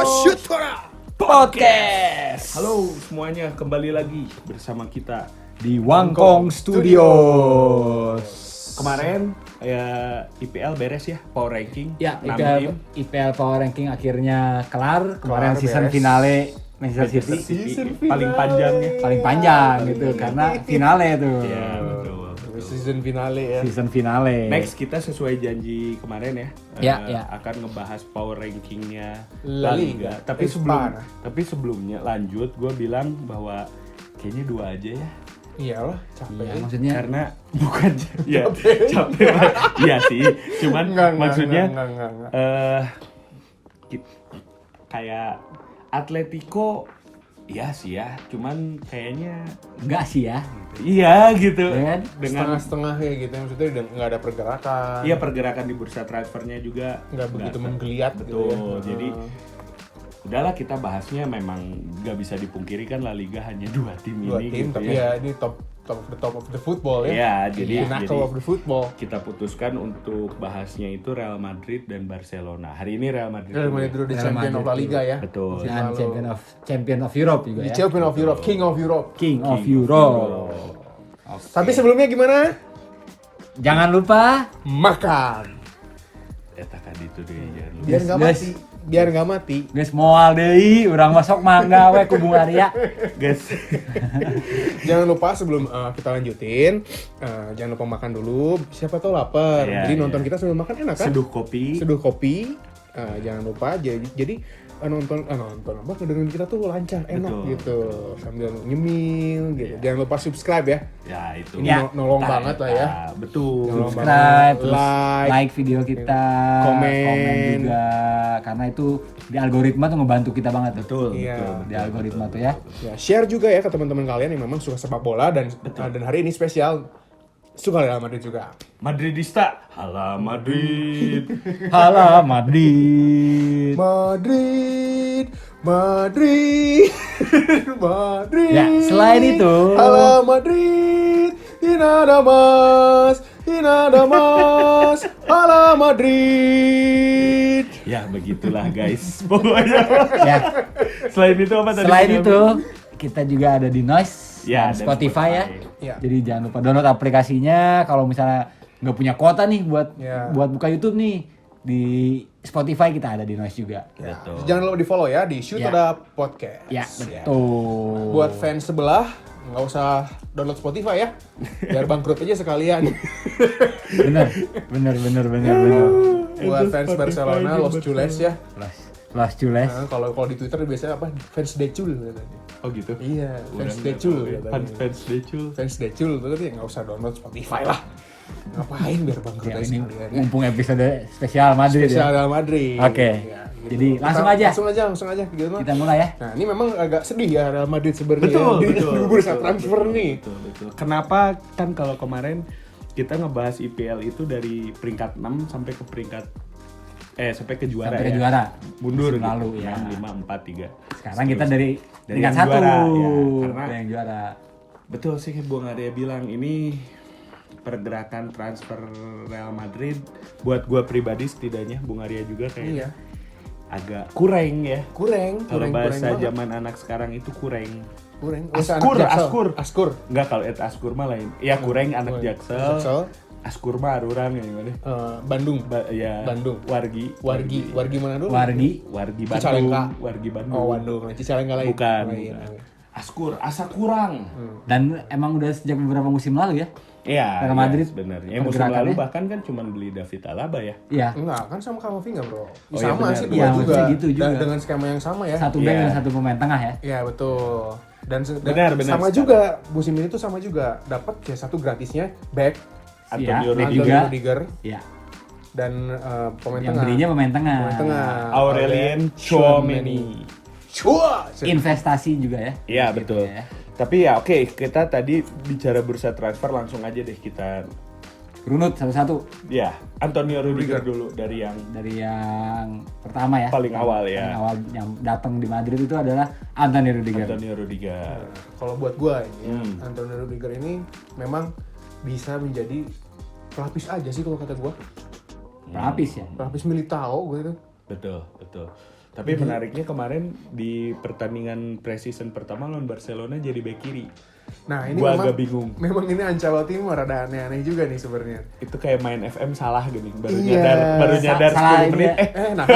Syutora Podcast. Halo semuanya, kembali lagi bersama kita Di Wangkong Studios. kemarin IPL beres ya, power ranking. Ya, 6 tim. IPL Power Ranking akhirnya kelar. Kemarin Kelar, season beres. finale Manchester City. Season paling finale. panjang ya. Paling panjang gitu karena finale tuh. Iya, betul. Season finale ya. Season finale. Next kita sesuai janji kemarin ya, Ya. akan ngebahas power rankingnya La Liga. Tapi Espana. sebelumnya lanjut, gue bilang bahwa kayaknya 2 aja ya. Iyalah, capek. Iya, maksudnya Karena bukan ya capek. Iya sih, cuman maksudnya enggak. Kayak Atletico iya sih ya, cuman kayaknya enggak sih ya. iya gitu. Ya kan? Dengan Setengah-setengah ya gitu, maksudnya udah nggak ada pergerakan. iya pergerakan di bursa transfernya juga Nggak begitu menggeliat gitu betul. ya. Jadi udahlah, kita bahasnya memang nggak bisa dipungkiri kan La Liga hanya 2 tim dua ini tim, gitu tapi ya ini top of the football ya. Iya, jadi Pinnacle of the football. kita putuskan untuk bahasnya itu Real Madrid dan Barcelona. Hari ini Real Madrid. Real Madrid dulu di Real champion Madrid of La Liga ya. Betul. Musim Dan lalu. champion of Europe juga Di ya. champion of Europe, King of Europe. King of Europe. Oke. Tapi sebelumnya gimana? Jangan lupa Makan. Eta kan itu deh jangan lupa. Biar nggak Guys. mati. Biar nggak mati. guys moal deui urang masuk mangga we ku Bung Arya. Guys. Jangan lupa sebelum kita lanjutin, jangan lupa makan dulu. Siapa tahu lapar. Iya, Jadi iya. nonton kita sambil makan enak kan? Seduh kopi. Seduh kopi. Jangan lupa. Jadi nonton apa kedengeran kita tuh lancar, enak Betul, gitu. Sambil nyemil gitu. Jangan lupa subscribe ya. Ya itu. Ini Ya. nolong banget lah ya. Betul. Nolong Subscribe, terus Like. like video kita, Komen. juga, karena itu di algoritma tuh ngebantu kita banget. Betul. Iya. betul, Di algoritma tuh ya. Ya, share juga ya ke teman-teman kalian yang memang suka sepak bola dan hari ini spesial suka Real Madrid juga. Madridista. Hala Madrid. Hala Madrid. Madrid, Madrid, Madrid. Ya, selain itu, Hala Madrid, nada más, Hala Madrid. Ya begitulah guys. Pokoknya. ya, Selain itu apa tadi? selain itu kita juga ada di Noise Ya, dan dan Spotify ya. Ya. Jadi jangan lupa download aplikasinya. Kalau misalnya nggak punya kuota nih buat Ya. buat buka YouTube nih, di Spotify kita ada di Noise juga. Ya. Betul. Jangan lupa di follow ya di Shoot Ya. Ada Podcast. Ya, betul. Buat fans sebelah nggak usah download Spotify ya, biar bangkrut aja sekalian. bener. Buat fans Barcelona, Los Chules ya. Las Jules. Nah, kalau di Twitter biasanya apa? Fans Decul katanya. Oh gitu. Iya, Udah fans nggak Decul tahu ya. katanya. Fans Decul. Fans Decul berarti nggak usah download Spotify lah. Ngapain biar bangkrut Ya, aja ini sekalian ya. mumpung episode spesial Madrid Spesial ya. Real Madrid. Oke. Ya, gitu. Jadi langsung aja. Langsung aja gitu mah. Kita mulai ya. Nah, ini memang agak sedih ya Real Madrid sebenarnya Betul, di betul. bursa betul, transfer betul, nih. Betul. Kenapa kan kalau kemarin kita ngebahas IPL itu dari peringkat 6 sampai ke peringkat sampai ke juara Sampai ke ya. juara. Mundur Musim gitu. lalu, ya. 6, 5, 4, 3. Sekarang kita dari Dari tingkat yang 1 juara, ya. Karena- yang juara. Betul sih Bung Arya bilang, ini pergerakan transfer Real Madrid buat gua pribadi setidaknya, Bung Arya juga kayaknya Iya. agak kurang ya. Kurang Kalau bahasa banget. zaman anak sekarang itu kurang. Kurang. Askur. Enggak, kalau Askur mah lain. Ya kurang anak Jaksel. Askur mah arurang ya gimana? Bandung. Ya Bandung. Wargi Mana dulu? Wargi. Bandung. Cicalengka. Wargi Bandung. Oh, Bandung. Cicalengka lain. Bukan. Lain. Askur, asa kurang. Dan emang udah sejak beberapa musim lalu ya. Iya. Real Madrid sebenarnya. Musim pergerakannya. lalu bahkan kan cuma beli David Alaba ya. Iya. Enggak, kan sama Kamavinga, Bro. iya, Sama benar. sih Iya, dua juga. maksudnya gitu juga. Dengan skema yang sama ya. Satu back Iya. dan satu pemain tengah ya. Iya, betul. Dan Benar, sama sekarang. juga musim ini tuh sama juga dapat ya satu gratisnya back Antonio back Rudiger. juga. Rudiger Iya. dan pemain Yang tengah. belinya pemain tengah. Pemain tengah. Aurelien Tchouameni. Chua. Investasi juga ya. Iya, Gitu betul. ya. Tapi ya oke, kita tadi bicara bursa transfer, langsung aja deh kita Runut satu-satu ya Antonio Rudiger dulu dari yang dari yang pertama ya. Paling awal ya. Paling awal yang datang di Madrid itu adalah Antonio Rudiger. Antonio Rudiger. Kalau buat gua ini ya, Hmm. Antonio Rudiger ini memang bisa menjadi pelapis aja sih kalau kata gua. pelapis ya. Pelapis Militao gitu. Betul. Tapi menariknya kemarin di pertandingan preseason pertama lawan Barcelona jadi bek kiri. Nah ini Gua memang, agak bingung. memang ini Ancelotti rada aneh-aneh juga nih sebenarnya. Itu kayak main FM salah gini. Baru Iya. nyadar Salah 10 menit. ini Nah,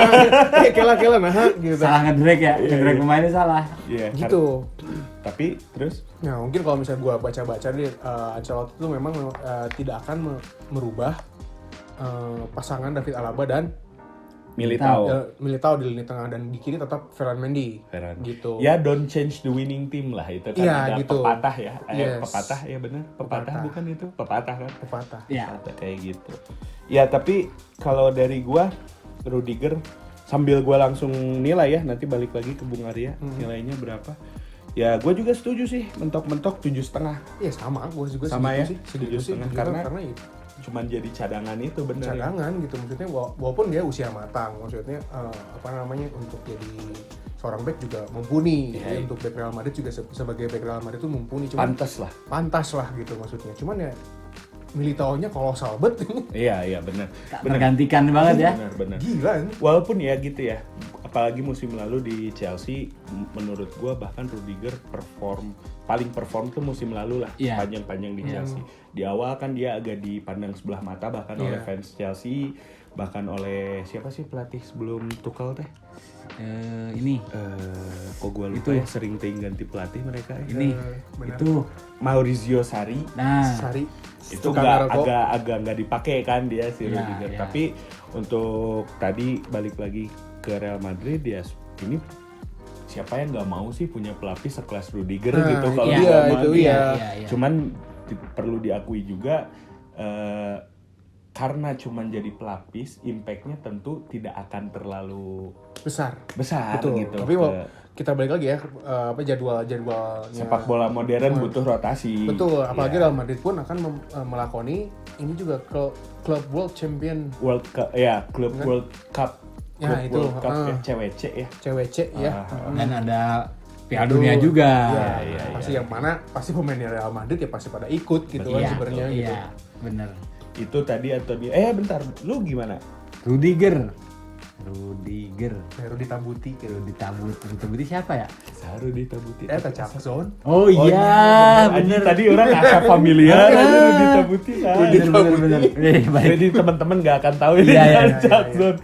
kela nah gitu. Salah ngedrag ya, ngedrag pemainnya salah. Iya. Gitu. Tapi terus Nah mungkin kalau misalnya gue baca-baca nih, Ancelotti itu memang tidak akan merubah pasangan David Alaba dan Militao di lini tengah, dan di kiri tetap Ferland Mendy. Gitu. Ya don't change the winning team lah, itu kan Iya, ada gitu. pepatah ya. Yes. Pepatah ya benar. Pepatah bukan itu? Pepatah kan? Pepatah. Iya. Pepatah kayak gitu. Ya tapi kalau dari gua Rudiger, sambil gua langsung nilai ya, nanti balik lagi ke Bung Arya, nilainya berapa? Ya gua juga setuju sih, mentok-mentok 7,5. Iya sama, gue juga Sama ya? setuju sih, 7,5 karena itu cuman jadi cadangan itu bener. cadangan gitu, maksudnya walaupun dia usia matang, maksudnya untuk jadi seorang back juga mumpuni. Iya. Untuk back Real Madrid juga sebagai back Real Madrid itu mumpuni, cuman pantas lah gitu maksudnya. Cuman ya Militao-nya kolosal bet. Iya benar. Tergantikan banget ya. Benar. Gila ini. Walaupun ya gitu ya, apalagi musim lalu di Chelsea, menurut gua bahkan Rudiger paling perform tuh musim lalu lah, Iya. panjang-panjang di Chelsea. Di awal kan dia agak dipandang sebelah mata bahkan oleh fans Chelsea, bahkan oleh siapa sih pelatih sebelum Tuchel teh? Ini Kok gua lupa ya, sering ganti pelatih mereka. ini benar. itu. Maurizio Sarri. Nah, Sari Itu tukang ngerokok. agak nggak dipakai kan dia si Iya, Rudiger. iya. Tapi untuk tadi balik lagi ke Real Madrid, ya ini siapa yang nggak mau sih punya pelapis sekelas Rudiger Nah, gitu kalau iya, nggak mau. itu iya. Cuman perlu diakui juga karena cuman jadi pelapis, impact-nya tentu tidak akan terlalu besar. Betul gitu. Tapi kita balik lagi ya, jadwalnya Sepak bola modern butuh rotasi. Betul, apalagi Ya. Real Madrid pun akan melakoni ini juga ke Club World Champion World Cup ya, Club World Cup. Ya, Club itu, World Cup ya, CWC ya. CWC ya. dan ada Piala Dunia juga. Iya, pasti yang mana pasti pemainnya Real Madrid ya pasti pada ikut gitu kan Iya, sebenarnya gitu. iya, bener. Itu tadi Antonio. Bentar, lu gimana? Rudiger. Baru ditambuti gitu. Rudy siapa ya? Saru ditabuti. Jackson. Oh iya, bener. bener. Tadi orang agak familiar aja Rudy Tabuti. Bener. Baik. Jadi teman-teman nggak akan tahu ini Iya, iya, Jackson.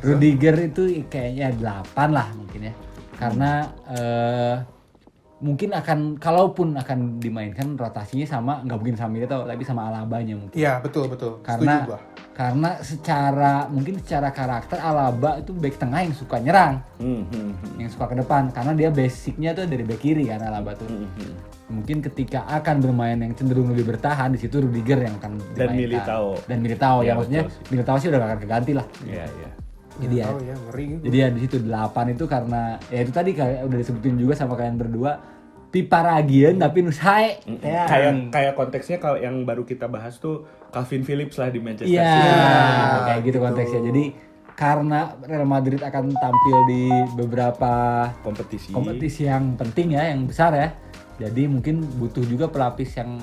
Rudiger itu kayaknya 8 lah mungkin ya. Karena mungkin kalaupun akan dimainkan rotasinya sama, nggak mungkin sama Militao tapi sama Alabanya mungkin. Iya, betul. Karena Setuju gua. karena secara karakter Alaba itu back tengah yang suka nyerang, yang suka ke depan, karena dia basicnya tuh dari back kiri kan Alaba tuh. Mungkin ketika akan bermain yang cenderung lebih bertahan, di situ Rudiger yang akan dimainkan. Dan Militao Ya, ya maksudnya betul sih. Militao sih udah gak akan keganti lah. Iya. Jadi ya, Tahu ya, ngeri gitu. jadi ya di situ 8 itu karena ya itu tadi kayak udah disebutin juga sama kalian berdua, Piparagian tapi Nusai. Ya. Kayak konteksnya kalau yang baru kita bahas tuh Calvin Phillips lah di Manchester Iya, City. kayak gitu konteksnya. Jadi karena Real Madrid akan tampil di beberapa kompetisi yang penting ya, yang besar ya. Jadi mungkin butuh juga pelapis yang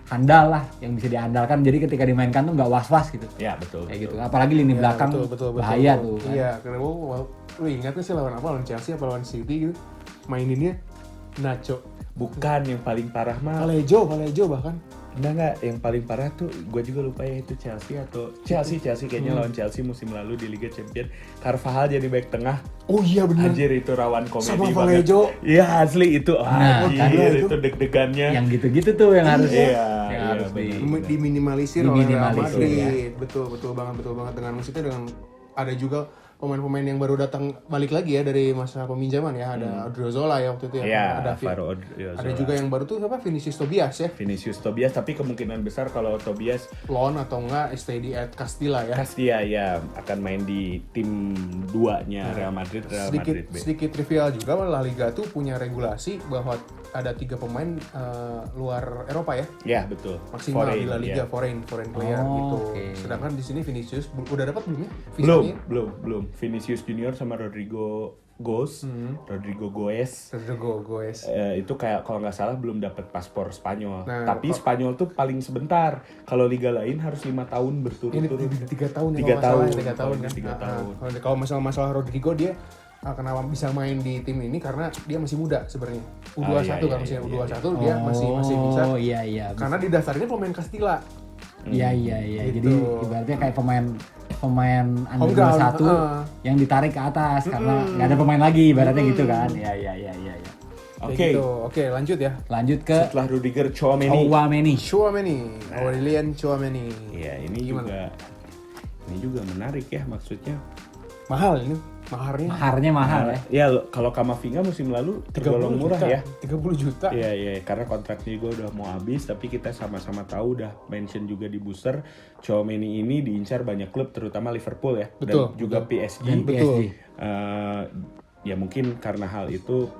handal lah, yang bisa diandalkan. Jadi ketika dimainkan tuh nggak was-was gitu. Ya, betul. Kayak gitu. Apalagi lini belakang betul. bahaya tuh. Kan. Iya, karena lu ingat nggak sih lawan apa? Lawan Chelsea apa lawan City gitu? Maininnya Nacho. Bukan yang paling parah mah. Valejo bahkan. Enggak, yang paling parah tuh gue juga lupa ya itu Chelsea kayaknya lawan Chelsea musim lalu di Liga Champions. Carvajal jadi back tengah. Oh iya benar. Anjir itu rawan komedi Sama banget. Valejo. Iya asli itu. Anjir itu deg-degannya. Yang gitu-gitu tuh yang harus Iya, benar. Diminimalisir oleh Real Diminimalisir, Madrid. Betul banget dengan maksudnya dengan ada juga pemain-pemain yang baru datang balik lagi ya dari masa peminjaman ya, ada Odriozola ya waktu itu ya, Iya, ada Alvaro Odriozola. ada juga yang baru tuh apa Vinicius Tobias ya, Vinicius Tobias, tapi kemungkinan besar kalau Tobias loan atau enggak stay di Castilla ya. Castilla ya akan main di tim 2-nya Real Madrid B. Sedikit trivial juga, La Liga tuh punya regulasi bahwa ada 3 pemain luar Eropa ya, Ya betul. maksimal Foreign, di La Liga, ya. foreign player Oh, gitu. oke. Sedangkan di sini Vinicius udah dapat belum ya? Belum, visanya? belum. Vinicius Junior sama Rodrigo Rodrigo Goes. Itu kayak kalau nggak salah belum dapat paspor Spanyol. Nah, tapi Spanyol tuh paling sebentar. Kalau liga lain harus 5 tahun berturut-turut. Ini 3 tahun ya, 3 tahun. 3 tahun kan. 3 tahun. Kalau masalah Rodrigo, dia kenapa bisa main di tim ini karena dia masih muda sebenarnya. U21 kan, masih U21 dia masih bisa. Oh iya. Karena didaftarinnya pemain Castilla. Iya. Gitu. Jadi ibaratnya kayak pemain under Home ground, 21 yang ditarik ke atas karena nggak ada pemain lagi ibaratnya gitu kan. Iya. Oke. Gitu. Oke, lanjut ya. Lanjut ke Setelah Rudiger, Tchouaméni. Tchouaméni. Iya, ini juga menarik ya, maksudnya. Mahal ini. Maharnya mahal ya. Ya, kalau Camavinga musim lalu tergolong murah ya. 30 juta. Iya, karena kontraknya juga udah mau habis, tapi kita sama-sama tahu udah mention juga di booster, Tchouaméni ini diincar banyak klub, terutama Liverpool ya, Betul, dan juga PSG. Dan Betul. Ya mungkin karena hal itu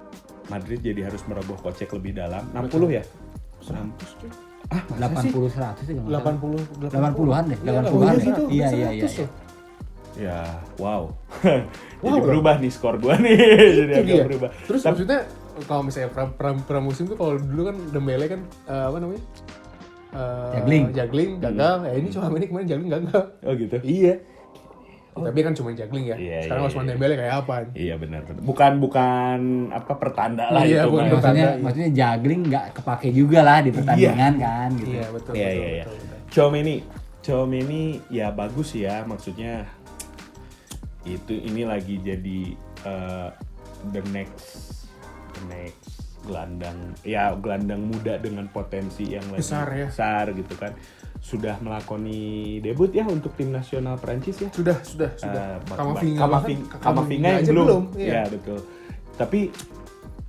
Madrid jadi harus merogoh kocek lebih dalam. 60 ya? 100 cuy. 80 100 sih kalau nggak salah. 80-an 80-an deh, 80-an deh. Iya. Ya, wow. Wow, Jadi bro. berubah nih skor gua nih. Jadi Itu agak dia. berubah. Terus maksudnya kalau misalnya pramusim tuh, kalau dulu kan Dembele kan apa namanya? Juggling gagal. Ini Tchouaméni kemarin juggling gagal. Oh gitu. Iya. Tapi kan cuma juggling ya. Iya, Sekarang iya, Ousmane iya. Dembele kayak apa? Iya benar. Bukan apa pertanda lah Iya, itu. bukan mah. pertanda. Maksudnya juggling nggak kepake juga lah di pertandingan kan gitu. Iya, betul. Iya. Tchouaméni ya bagus ya, maksudnya ini lagi jadi the next gelandang muda dengan potensi yang lagi besar gitu kan. Sudah melakoni debut ya untuk tim nasional Prancis ya. Sudah. Kamavinga yang aja belum. Iya. Ya betul. Tapi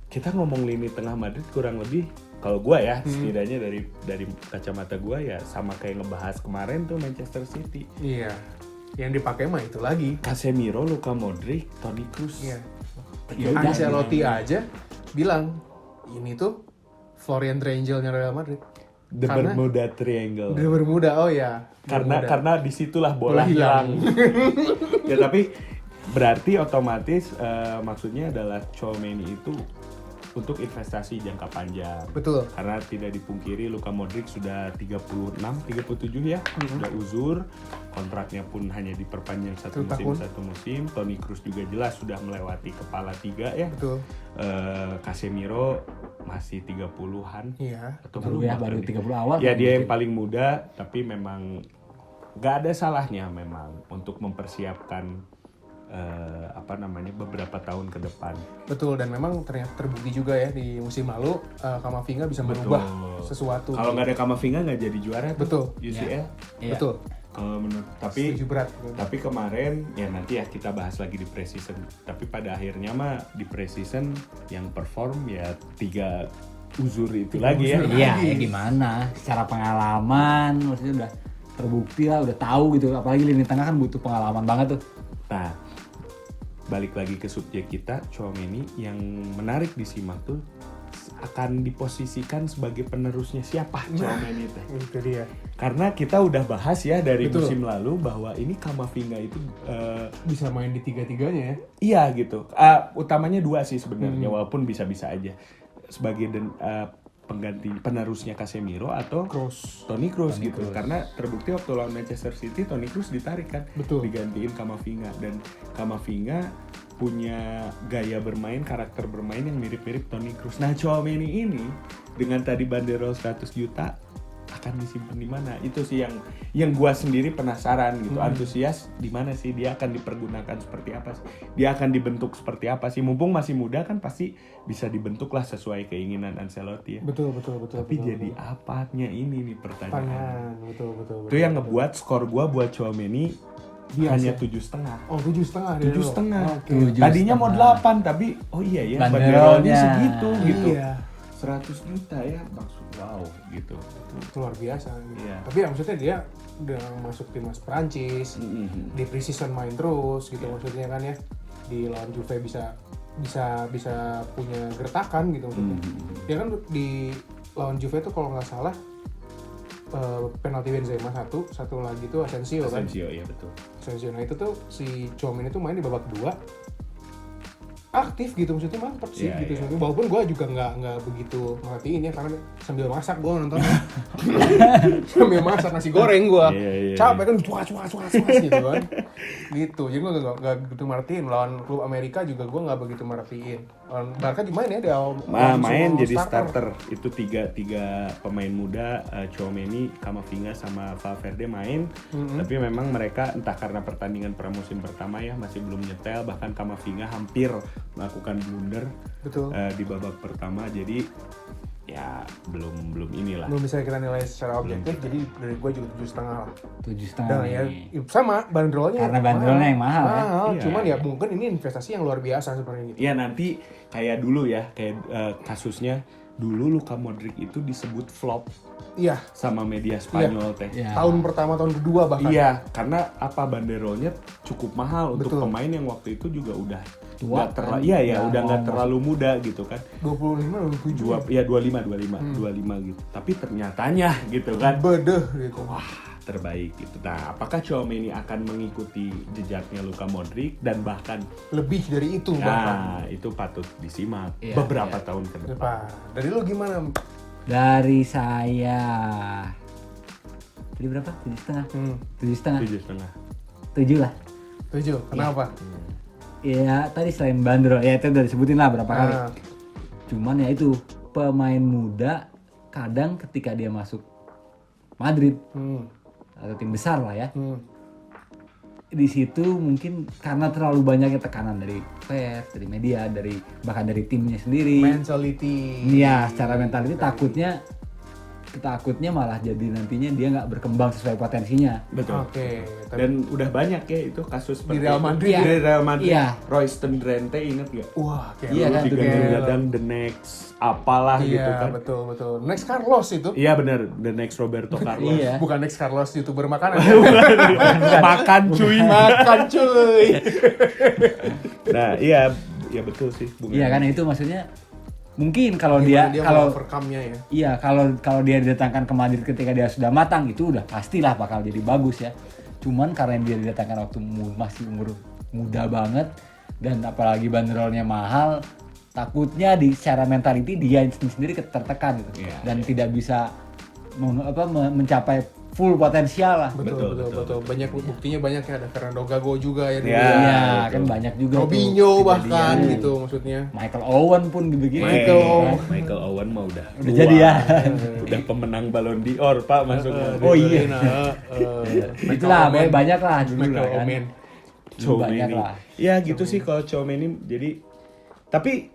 kita ngomong lini tengah Madrid kurang lebih, kalau gua ya setidaknya dari kacamata gua ya sama kayak ngebahas kemarin tuh Manchester City. Iya. Yang dipakai mah itu lagi. Casemiro, Luka Modric, Toni Kroos. Iya. Yaudah. Ancelotti aja bilang ini tuh Florian Triangle-nya Real Madrid. The Bermuda Triangle. Dia bermuda, oh ya. Karena disitulah bola hilang. Ya tapi berarti otomatis maksudnya adalah Tchouaméni itu untuk investasi jangka panjang. Betul. Karena tidak dipungkiri Luka Modric sudah 37 ya, sudah uzur. Kontraknya pun hanya diperpanjang satu musim. Toni Kroos juga jelas sudah melewati kepala 3 ya. Betul. Casemiro masih 30-an. Iya. Atau Baru belum, ya, baru bahkan. 30 awal. Ya dia gitu. yang paling muda, tapi memang nggak ada salahnya memang untuk mempersiapkan beberapa tahun ke depan. Betul, dan memang ternyata terbukti juga ya di musim lalu Camavinga bisa merubah sesuatu. Kalau nggak ada Camavinga nggak jadi juara tuh. Betul. UCL. Iya. Betul. Kalau menurut Setuju berat. tapi kemarin ya nanti ya kita bahas lagi di preseason. Tapi pada akhirnya mah di preseason yang perform ya 3 uzur itu lagi ya. Iya, ya gimana? Secara pengalaman maksudnya udah terbukti lah, udah tahu gitu. Apalagi lini tengah kan butuh pengalaman banget tuh. Nah, balik lagi ke subjek kita, Tchouaméni yang menarik disimak tuh akan diposisikan sebagai penerusnya siapa Tchouaméni teh. Itu dia. Karena kita udah bahas ya dari Betul. musim lalu bahwa ini Camavinga itu Bisa main di tiga-tiganya ya. iya gitu. Utamanya 2 sih sebenarnya, walaupun bisa-bisa aja sebagai pengganti penerusnya Casemiro atau Toni Kroos gitu. Karena terbukti waktu lawan Manchester City Toni Kroos ditarik kan, Betul. digantiin Camavinga, dan Camavinga punya gaya bermain, karakter bermain yang mirip-mirip Toni Kroos. Nah, Tchouaméni ini dengan tadi banderol 100 juta akan disimpan di mana? Itu sih yang gua sendiri penasaran gitu. Antusias di mana sih dia akan dipergunakan seperti apa sih? Dia akan dibentuk seperti apa sih? Mumpung masih muda kan pasti bisa dibentuk lah sesuai keinginan Ancelotti ya. Betul. Tapi jadi apanya ini nih pertanyaan. Betul. Itu yang ngebuat skor gua buat Tchouaméni hanya 7,5. Oh, 7,5. 7,5. Oke. Tadinya mau 8 tapi oh iya ya banderolnya segitu gitu. Iya. 100 juta ya, maksud wow gitu. Itu luar biasa gitu. Iya. Tapi ya maksudnya dia udah masuk timnas Prancis, di preseason main terus gitu maksudnya kan ya. Di lawan Juve bisa punya gertakan gitu maksudnya. Ya kan di lawan Juve tuh kalau nggak salah penalti Benzema satu lagi tuh Asensio kan. Asensio, iya betul. Asensio, nah itu tuh si Tchouaméni tuh main di babak 2 aktif gitu, maksudnya mantep sih Iya, gitu. iya. Maksudnya, walaupun gue juga nggak begitu merhatiin ya, karena sambil masak gue nonton. Sambil masak nasi goreng gue, Iya, iya, capek kan cuas gitu kan. Gitu, jadi gue nggak begitu merhatiin. Lawan klub Amerika juga gue nggak begitu merhatiin. Lawan Barca gimana ya dia main jadi starter itu tiga pemain muda, Tchouaméni, Camavinga sama Valverde main. Tapi memang mereka entah karena pertandingan pramusim pertama ya masih belum nyetel, bahkan Camavinga hampir melakukan blunder Betul. di babak pertama, jadi ya belum inilah. Belum bisa kita nilai secara objektif, jadi dari gue juga 7,5 lah. 7,5 Dan ya nih. sama bandrolnya. Karena bandrolnya yang mahal ya. Iya, Cuman ya iya. mungkin ini investasi yang luar biasa sebenarnya gitu. Ya nanti kayak dulu ya, kayak kasusnya dulu Luka Modric itu disebut flop Iya, sama media Spanyol teh. Iya. tahun pertama, tahun kedua bahkan. Iya, karena apa banderolnya cukup mahal untuk Betul. pemain yang waktu itu juga udah Tua nggak kan? iya ya, Nggak udah nggak mau terlalu muda gitu kan. 25, 27. Ya 25 gitu. Tapi ternyatanya gitu kan, Bedeh gitu. wah terbaik gitu. Nah, apakah Tchouaméni akan mengikuti jejaknya Luka Modric dan bahkan Lebih dari itu bahkan. nah itu patut disimak Iya, beberapa iya. tahun ke depan. Depan. Dari lu gimana? Dari saya tadi berapa? 7,5. 7,5. 7,5. 7 lah. 7. Kenapa? Ya tadi selain bandrol ya itu udah disebutin lah berapa kali. Ah, Cuman ya itu pemain muda kadang ketika dia masuk Madrid hmm, atau tim besar lah ya, hmm. di situ mungkin karena terlalu banyaknya tekanan dari pers, dari media, dari bahkan dari timnya sendiri. Mentality. Iya, secara mental itu takutnya malah jadi nantinya dia nggak berkembang sesuai potensinya. Betul. Oke. Tapi Dan udah banyak ya itu kasus seperti Real itu. Madrid. Di Real Madrid. Iya. Royston Drenthe inget gak? wah, kayak Iya lu kan, Digadang-gadang the next apalah Iya, gitu kan. betul. Next Carlos itu. Iya bener, the next Roberto Carlos. Iya. Bukan next Carlos YouTuber makanan. Makan cuy. Makan cuy. Nah iya betul sih. Bung Iya Edi. kan itu maksudnya mungkin kalau Gimana dia kalau kalau overcome-nya ya. iya kalau dia didatangkan ke Madrid ketika dia sudah matang itu udah pastilah bakal jadi bagus ya. Cuman karena dia didatangkan waktu masih umur muda banget dan apalagi bandrolnya mahal, takutnya di secara mentality dia sendiri tertekan gitu. Iya, Dan tidak bisa mencapai full potensial lah. Betul. Banyak buktinya banyak ya, ada Fernando Gago juga ya. dulu Iya. ya. Iya, betul. kan banyak juga Robinho tuh bahkan kejadian. gitu maksudnya. Michael Owen pun gitu-gitu. Michael Owen mah udah Udah jadi ya. Udah pemenang Ballon d'Or Pak masuknya. Oh iya. Itulah Michael banyak lah dulu Michael lah kan. Omen. Banyak Tchouaméni. lah. Ya gitu sih kalau Tchouaméni. Jadi tapi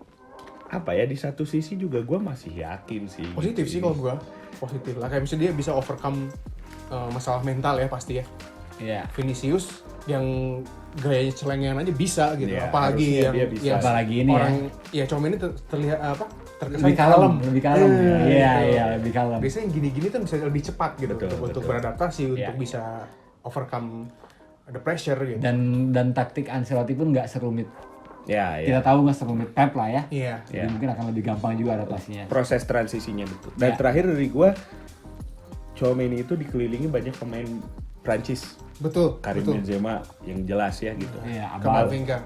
apa ya di satu sisi juga gue masih yakin sih. Positif sih kalau gua. Positif lah, kayak misalnya dia bisa overcome masalah mental ya pasti ya. Iya. Vinicius yang gayanya celengan aja bisa gitu. Iya, Apalagi harusnya yang dia bisa. Apalagi ini orang ya Tchouaméni terlihat terkesan Lebih kalem, lebih kalem. Iya, gitu. iya, lebih kalem. Biasanya yang gini-gini kan bisa lebih cepat gitu Betul, untuk betul. beradaptasi Iya. untuk bisa overcome the pressure gitu. Dan taktik Ancelotti pun nggak serumit. Ya Kita tahu nggak serumit Pep lah ya. Iya. Jadi Iya. mungkin akan lebih gampang juga adaptasinya. Proses transisinya betul. Dan Ya. terakhir dari gue Tchouaméni itu dikelilingi banyak pemain Prancis. Betul. Karim betul. Benzema yang jelas ya gitu. Iya, Abal. Camavinga.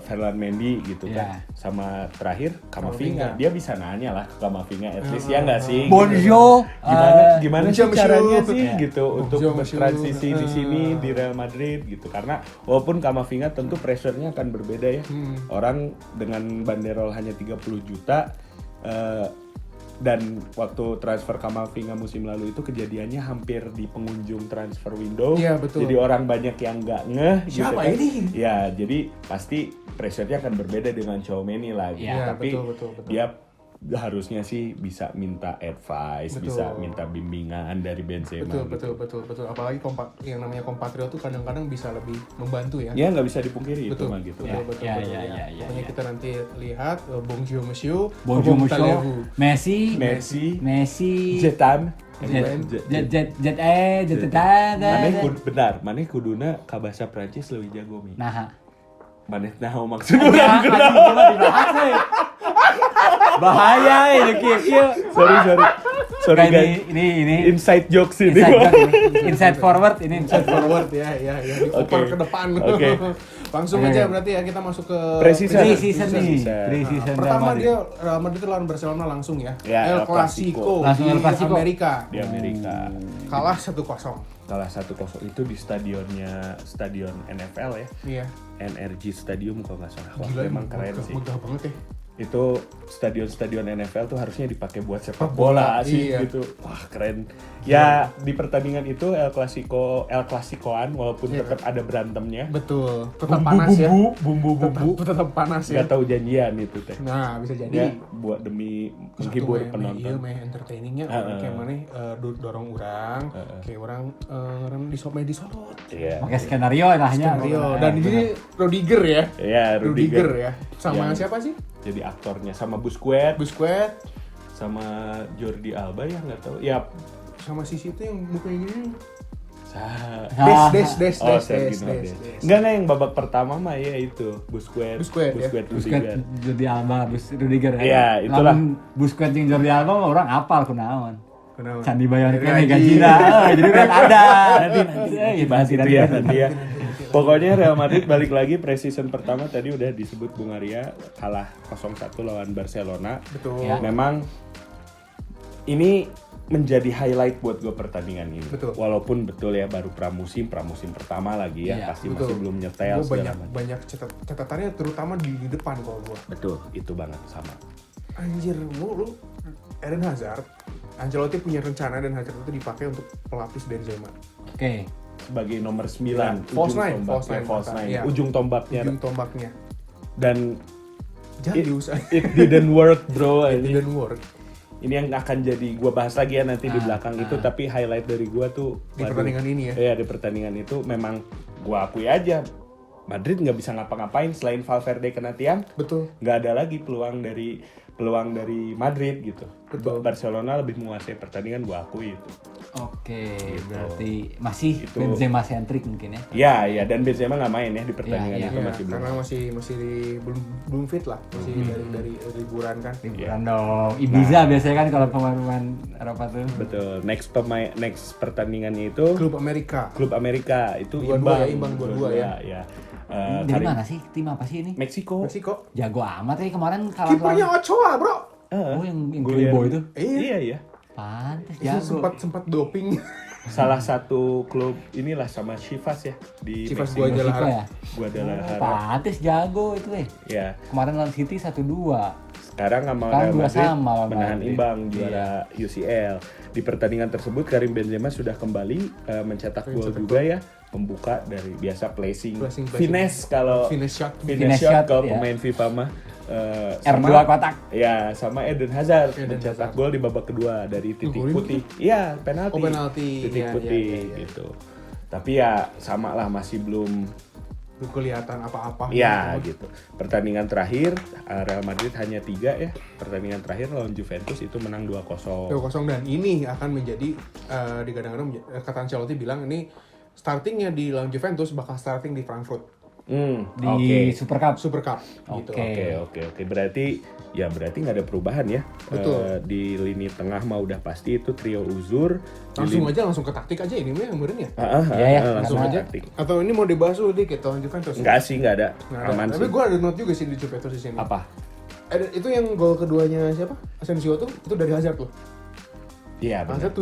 Ferland Mendy gitu Iya. kan. Sama terakhir Camavinga. Camavinga. Dia bisa nanya lah ke Camavinga at least ya nggak sih? Bonjour. Gimana Bonjour, sih caranya monsieur. sih Ya. gitu untuk Bonjour, monsieur. bertransisi di sini di Real Madrid gitu. Karena walaupun Camavinga tentu pressure-nya akan berbeda ya. Orang dengan banderol hanya 30 juta dan waktu transfer Camavinga musim lalu itu kejadiannya hampir di pengunjung transfer window. Iya, betul. Jadi orang banyak yang nggak ngeh gitu Siapa kan. ini? Ya, jadi pasti pressure-nya akan berbeda dengan Tchouaméni lah gitu. Iya, Tapi betul. dia harusnya sih bisa minta advice, Betul. bisa minta bimbingan dari Benzema. gitu. Betul. Apalagi yang namanya kompatriot tuh kadang-kadang bisa lebih membantu ya. Ya nggak bisa dipungkiri itu Betul, mah gitu. betul. Ya, Ya. ya. Pokoknya kita nanti lihat Bonjour Monsieur, Bonjour Comment Monsieur. allez-vous? Messi. Jetam. Jet. Maneh kuduna ka bahasa Prancis leuwih jago mi. Nah. Maneh naon maksudna? Bahaya ini kieu. Sorry guys. Ini Inside jokes ini. inside forward ini inside forward. Forward ya, dioper ke depan. Oke. Langsung aja berarti ya kita masuk ke Pre-season. Pre-season nih. Pre-season. Pre-season Pertama Real Madrid. dia Real Madrid itu lawan Barcelona langsung ya. Ya, El Clasico Langsung di El Clasico. Amerika. Di Amerika. Kalah 1-0. Kalah 1-0 itu di stadion NFL ya. Iya. NRG Stadium kalau nggak salah. Wah, Gila, memang keren sih. megah banget ya. Itu stadion NFL tuh harusnya dipakai buat sepak bola sih iya. gitu. Wah, keren. Ya di pertandingan itu El Clasicoan walaupun tetap ada berantemnya. Betul. Tetap panas ya. Bumbu. Tetap panas ya. Nggak tahu janjian itu teh. Nah, bisa jadi. Ya, buat demi menghibur Iya, penonton. entertainingnya kayak mana dorong orang, kayak orang di disorot. Iya. Pakai skenario lahnya. Skenario. Dan di sini Rudiger ya. Iya, Rudiger Rudiger ya. Sama Yang- siapa sih? jadi aktornya sama Busquets, Busquets sama Jordi Alba ya nggak tahu. Ya, sama si situ yang mukanya gini. Ah. Des. Sergio Des. Enggak yang babak pertama mah ya itu Busquets Busquets, ya. Rudiger. Busquets, Jordi Alba, Rudiger ya. Iya, itulah. Lamun Busquets jeung Jordi Alba mah orang apal kunaon. Kenapa? Candi bayar Dari kan gaji. gajina. Jadi kan ada. Nanti bahas itu ya nanti ya. Pokoknya Real Madrid balik lagi pre-season pertama tadi udah disebut Bung Arya kalah 0-1 lawan Barcelona. Betul. Ya. Memang ini menjadi highlight buat gue pertandingan ini. Betul. Walaupun betul ya baru pramusim pertama lagi ya, Iya, pasti betul. masih belum nyetel Gue segala macam. banyak catatannya terutama di depan kalau gue. Betul, itu banget sama. Anjir, lu Eden Hazard, Ancelotti punya rencana dan Hazard itu dipakai untuk pelapis Benzema. Oke. Sebagai nomor 9, Ya, false nine, false nine, iya. ujung tombaknya. Ujung tombaknya. Dan Jadius, it didn't work bro. it didn't work. Ini yang akan jadi gua bahas lagi ya nanti di belakang itu, tapi highlight dari gua tuh Di pertandingan ini ya. Iya, di pertandingan itu memang gua akui aja Madrid nggak bisa ngapa-ngapain selain Valverde kena tiang, Betul. nggak ada lagi peluang dari Madrid gitu. Betul. Barcelona lebih menguasai pertandingan, gua akui itu. Oke, berarti masih Itu. Benzema sentrik mungkin ya. Ya, dan Benzema nggak main ya di pertandingan Iya, itu Ya, masih belum. karena masih belum fit lah, masih dari liburan kan. Liburan dong. Ibiza biasanya kan kalau pemain-pemain Eropa tuh. Betul. Next pertandingannya itu Klub Amerika. Klub Amerika itu Dua-dua ya, imbang dua-dua ya. Dari mana sih? Tim apa sih ini? Meksiko. Meksiko. Jago amat ya kemarin kalah Kipernya lawan- Ochoa, Bro. Oh, yang Gua Grebo lihat. itu. Iya. Pantes Itu jago. sempat doping. Salah satu klub inilah sama Chivas ya di Chivas Meksiko. Meksiko ya. Guadalajara. Pantes jago itu Ya, Kemarin lawan City 1-2. sekarang sama Sekarang Real dua Madrid sama lawan menahan Madrid. imbang juara UCL. Di pertandingan tersebut Karim Benzema sudah kembali mencetak gol juga ya, pembuka dari biasa placing. Placing. Finesse kalau Finish shot. finesse Finesse shot shot, kalau ya. pemain FIFA mah. R2 kotak. Ya, sama Eden Hazard Eden mencetak Hazard. gol di babak kedua dari titik golin putih. Iya, penalti. Oh, penalti. Titik Iya, putih iya. gitu. Tapi ya sama lah masih belum Belum kelihatan apa-apa. ya gitu. Pertandingan terakhir Real Madrid hanya 3 ya. Pertandingan terakhir lawan Juventus itu menang 2-0. 2-0 dan ini akan menjadi digadang-gadang kata Ancelotti bilang ini startingnya di lawan Juventus bakal starting di Frankfurt Di Oke. Super Cup. Super Cup gitu. Oke. Oke. Berarti nggak ada perubahan ya. Betul. Di lini tengah mah udah pasti itu trio Uzur. Langsung ke taktik aja ini mah yang kemarin ya. Iya ya, Langsung karena- aja. Atau ini mau dibahas dulu dikit lawan Juventus. Enggak sih, nggak ada. Nggak ada. Aman Tapi sih. gue ada note juga sih di Juventus di sini. Apa? Itu yang gol keduanya siapa? Asensio tuh itu dari Hazard loh. Iya, benar. Hazard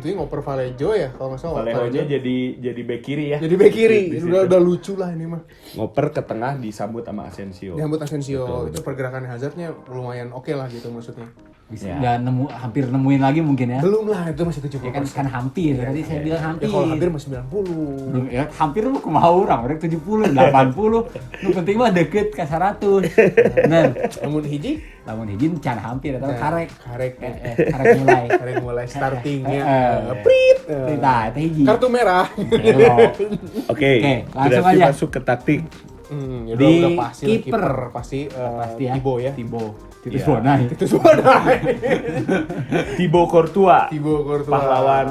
twing oper Vallejo ya kalau nggak salah. Vallejo jadi bek kiri ya. jadi bek kiri. Di situ. Udah lucu lah ini mah. Ngoper ke tengah disambut sama Asensio. Disambut Asensio Betul, itu pergerakan Hazardnya lumayan oke lah gitu maksudnya. Bisa Ya. nggak hampir nemuin lagi mungkin ya. Belum lah itu masih 70%. Ya kan hampir. Tadi saya bilang Ya hampir. kalau hampir masih 90. Belum, ya, hampir lu kemau orang 70, 80. Lu penting mah deket ke 100. Bener. Namun hiji Lamun hijin can hampir atau karek. karek Karek mulai. karek mulai startingnya Prit. Nah, itu hiji. kartu merah. Hello. Oke, langsung berarti aja. masuk ke taktik. Ya Di udah pasti lah, kiper. pasti Pasti ya. Thibaut ya. Thibaut. Titus Iya. Bonai. Itu semua dah. Thibaut Courtois, Thibaut Courtois. pahlawan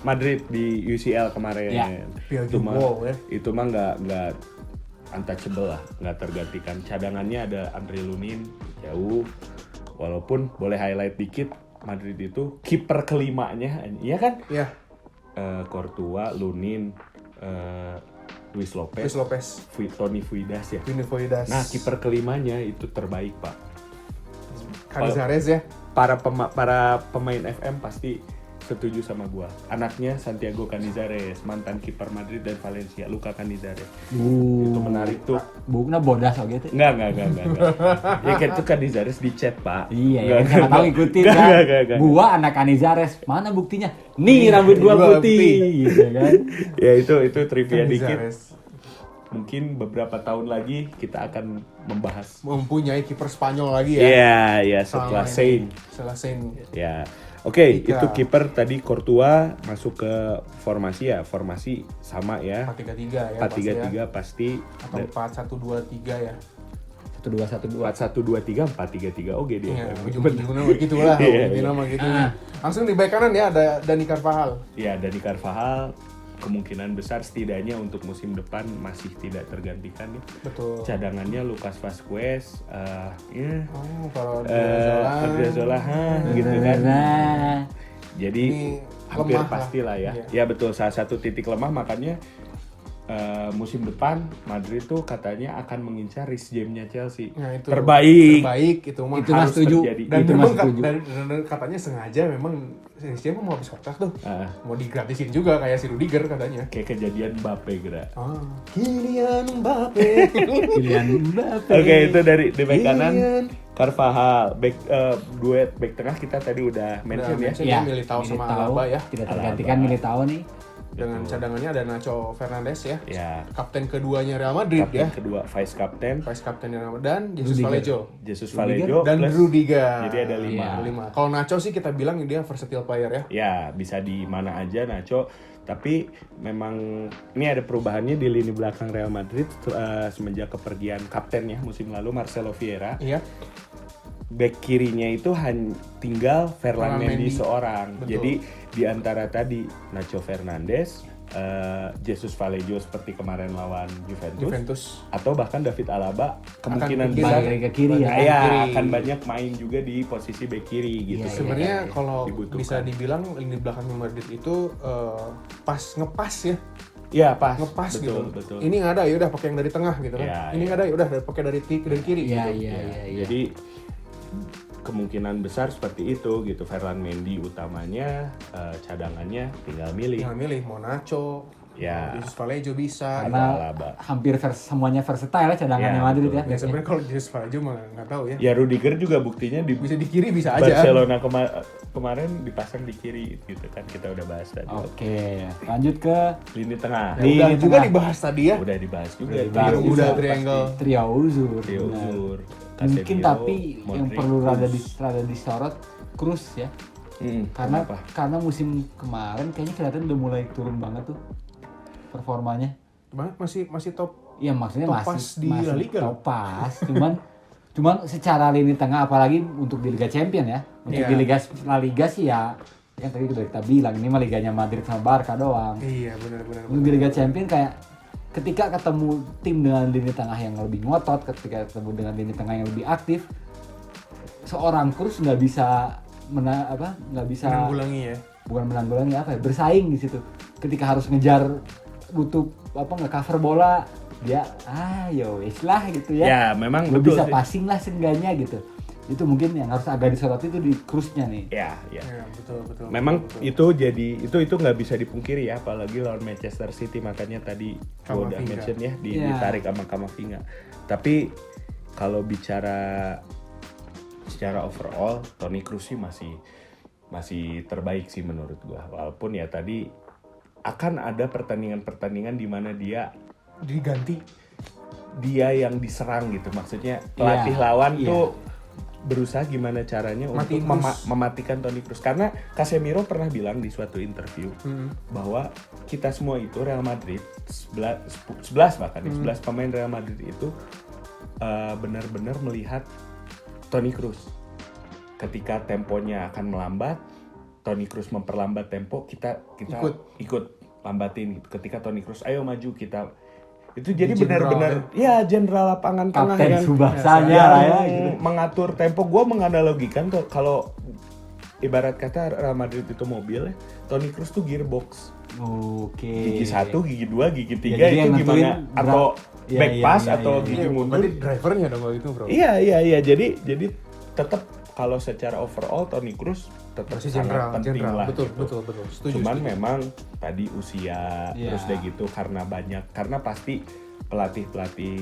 Madrid di UCL kemarin. Ya. Piala Itu mah, Jumbo, ya. itu mah nggak untouchable lah, nggak tergantikan. Cadangannya ada Andre Lunin jauh. Walaupun boleh highlight dikit, Madrid itu kiper kelimanya, iya kan? Ya. Courtois, Lunin, Luis Luis Lopez, Lopez, Tony Fuidas ya. Vini Voidas, Nah, kiper kelimanya itu terbaik, Pak. Canizares ya. Para pemain FM pasti setuju sama gua. Anaknya Santiago Canizares, mantan kiper Madrid dan Valencia, Luka Canizares. Itu menarik tuh. Bukna bodas oge teh. Enggak. Ya kan itu Canizares di chat, Pak. Iya, ya, Nggak, kan siapa tahu ikutin kan. Nggak. Gua anak Canizares, mana buktinya? Nih rambut gua putih, gitu kan. Ya itu trivia dikit. Canizares Mungkin beberapa tahun lagi kita akan membahas. mempunyai kiper Spanyol lagi ya. Iya, setelah Sama Saint. ini, setelah Saint. Ya. Oke, Tiga. itu kiper tadi Courtois masuk ke formasi sama ya. 4-3-3 ya. 4-3-3 pasti. Atau 4-1-2-3 ya. 1212. 4-1-2-3, 4-3-3 oke dia. Iya, ujung-ujungnya begitu lah. Iya. Gitu. Langsung di bek kanan ya ada Dani Carvajal. Ya, Dani Carvajal kemungkinan besar setidaknya untuk musim depan masih tidak tergantikan ya. Betul. Cadangannya Lucas Vazquez, Oh, kalau Odriozola, gitu kan. Nah, Jadi Ini hampir lemah lah. pastilah ya. Iya. Ya betul, salah satu titik lemah makanya musim depan Madrid tuh katanya akan mengincar Reece James-nya Chelsea. Nah, itu Terbaik itu mah Itu mas harus setuju. terjadi. dan Itu memang mas setuju. dan katanya sengaja memang Reece mau habis kontrak tuh. Ah, Mau digratisin juga kayak si Rudiger katanya. kayak kejadian Mbappe gerak. Kylian Mbappe. pilihan Mbappe. Oke, itu dari di back kanan Kylian. Carvajal, duet back tengah kita tadi udah mention ya. mention. Militao sama Alaba ya. Tidak tergantikan Alaba. Militao nih. Dengan cadangannya ada Nacho Fernandes ya. Ya, Kapten keduanya Real Madrid kapten ya. kedua vice captain Vice kapten Real Madrid dan Jesus Rudiger. Vallejo Jesus Rudiger Vallejo dan plus- Rudiger. Jadi ada 5. Iya. 5. Kalau Nacho sih kita bilang dia versatile player ya. Ya, bisa di mana aja Nacho. Tapi memang ini ada perubahannya di lini belakang Real Madrid semenjak kepergian kaptennya musim lalu Marcelo Vieira. Iya. Back kirinya itu tinggal Ferland Ferland Mendy Mendy. seorang. Betul. Jadi di antara tadi Nacho Fernandes, Jesus Vallejo seperti kemarin lawan Juventus. atau bahkan David Alaba kemungkinan kiri. besar Balik ke kiri ya. ya Kiri. akan banyak main juga di posisi back kiri gitu. Iya, Sebenarnya iya. kalau Dibutuhkan. bisa dibilang lini belakang Madrid itu ngepas ya. Ya pas. Ngepas betul, gitu. Betul. Ini nggak ada ya udah pakai yang dari tengah gitu kan. Iya, Ini nggak ada ya udah pakai dari kiri Iya, gitu. iya. Jadi kemungkinan besar seperti itu gitu. Ferland Mendy utamanya, cadangannya tinggal milih. Tinggal milih mau Nacho, Ya. mau Jesus Vallejo bisa. Karena Alaba. hampir semuanya versatile ya cadangannya Ya, Madrid betul. ya. Ya sebenarnya kalau Jesus Vallejo mah nggak tahu ya. Ya Rudiger juga buktinya di Bisa di kiri bisa aja. Barcelona kemarin dipasang di kiri gitu kan, kita udah bahas tadi. Oke, lanjut ke Lini tengah. Ya, udah Lini juga tengah. dibahas tadi ya. Udah dibahas juga. Udah dibahas Trio juga. Udah Uzur triangle. pasti. Trio Uzur. Trio Benar. Uzur. Mungkin Casemiro, tapi yang Modric, perlu Kroos. rada disorot Kroos ya. Kenapa? Karena musim kemarin kayaknya kelihatan udah mulai turun banget tuh performanya. Gimana? Masih top. Iya maksudnya Top masih pas di La Liga loh. top pas, cuman secara lini tengah apalagi untuk di Liga Champion ya. Untuk Iya. di La Liga sih ya yang tadi udah kita bilang ini mah liganya Madrid sama Barca doang. Iya benar. Untuk di Liga Champion kayak ketika ketemu tim dengan lini tengah yang lebih ngotot, ketika ketemu dengan lini tengah yang lebih aktif, seorang Kroos nggak bisa Menanggulangi ya. bukan menanggulangi bersaing di situ. Ketika harus ngejar butuh nge-cover bola, dia wis lah gitu ya. Ya memang Lu betul bisa sih. passing lah seenggaknya gitu. Itu mungkin yang harus agak disorot itu di Kroosnya nih. Ya. Iya betul. Memang betul. itu nggak bisa dipungkiri ya, apalagi lawan Manchester City, makanya tadi gua udah Camavinga. mention ya Iya. ditarik sama Camavinga. Tapi kalau bicara secara overall, Toni Kroos sih masih terbaik sih menurut gua. Walaupun ya tadi akan ada pertandingan-pertandingan di mana dia diganti. yang diserang gitu, maksudnya pelatih Iya, lawan iya. tuh berusaha gimana caranya Matiin untuk Kroos. mematikan Toni Kroos, karena Casemiro pernah bilang di suatu interview bahwa kita semua itu Real Madrid 11 bahkan 11 pemain Real Madrid itu benar-benar melihat Toni Kroos ketika temponya akan melambat, Toni Kroos memperlambat tempo, kita ikut lambatin gitu. Ketika Toni Kroos ayo maju, kita itu jadi Jenderal benar-benar ya jenderal lapangan tengah Kapten yang Subasanya yang lah ya gitu. mengatur tempo. Gue menganalogikan tuh kalau ibarat kata Real Madrid itu mobil ya, Toni Kroos tuh gearbox. Oke. Gigi 1, gigi 2, gigi 3 jadi itu yang nentuin gimana? Atau Iya, back iya, pass iya, atau iya, gigi Iya, mundur? berarti drivernya dong kalau itu bro. Iya. Jadi tetap kalau secara overall Toni Kroos tetap Masih sangat penting general. lah. Betul, gitu. betul. Setuju. Cuman setuju. memang tadi usia Iya. terus deh gitu karena pasti pelatih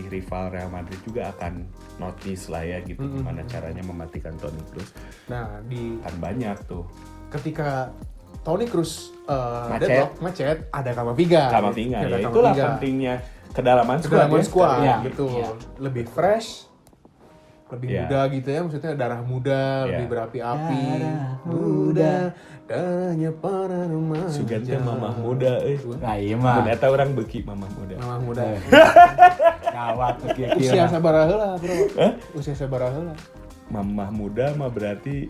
rival Real Madrid juga akan notice lah ya gitu gimana caranya mematikan Toni Kroos. Nah, Kan banyak tuh. ketika Toni Kroos macet, ada Camavinga. Camavinga Ada ya itulah Camavinga. pentingnya kedalaman Kedalaman squad, Iya, betul. iya. Lebih fresh, lebih Iya. muda gitu ya, maksudnya darah muda, Iya. lebih berapi-api. Darah Muda, darahnya para remaja. Sugante mamah muda Nah, iya mah. mun eta urang beuki mamah muda. Mamah muda. Gawat tuh Usia kira-kira. sabaraha heula, Bro. Hah? Usia sabaraha heula. Mamah muda mah berarti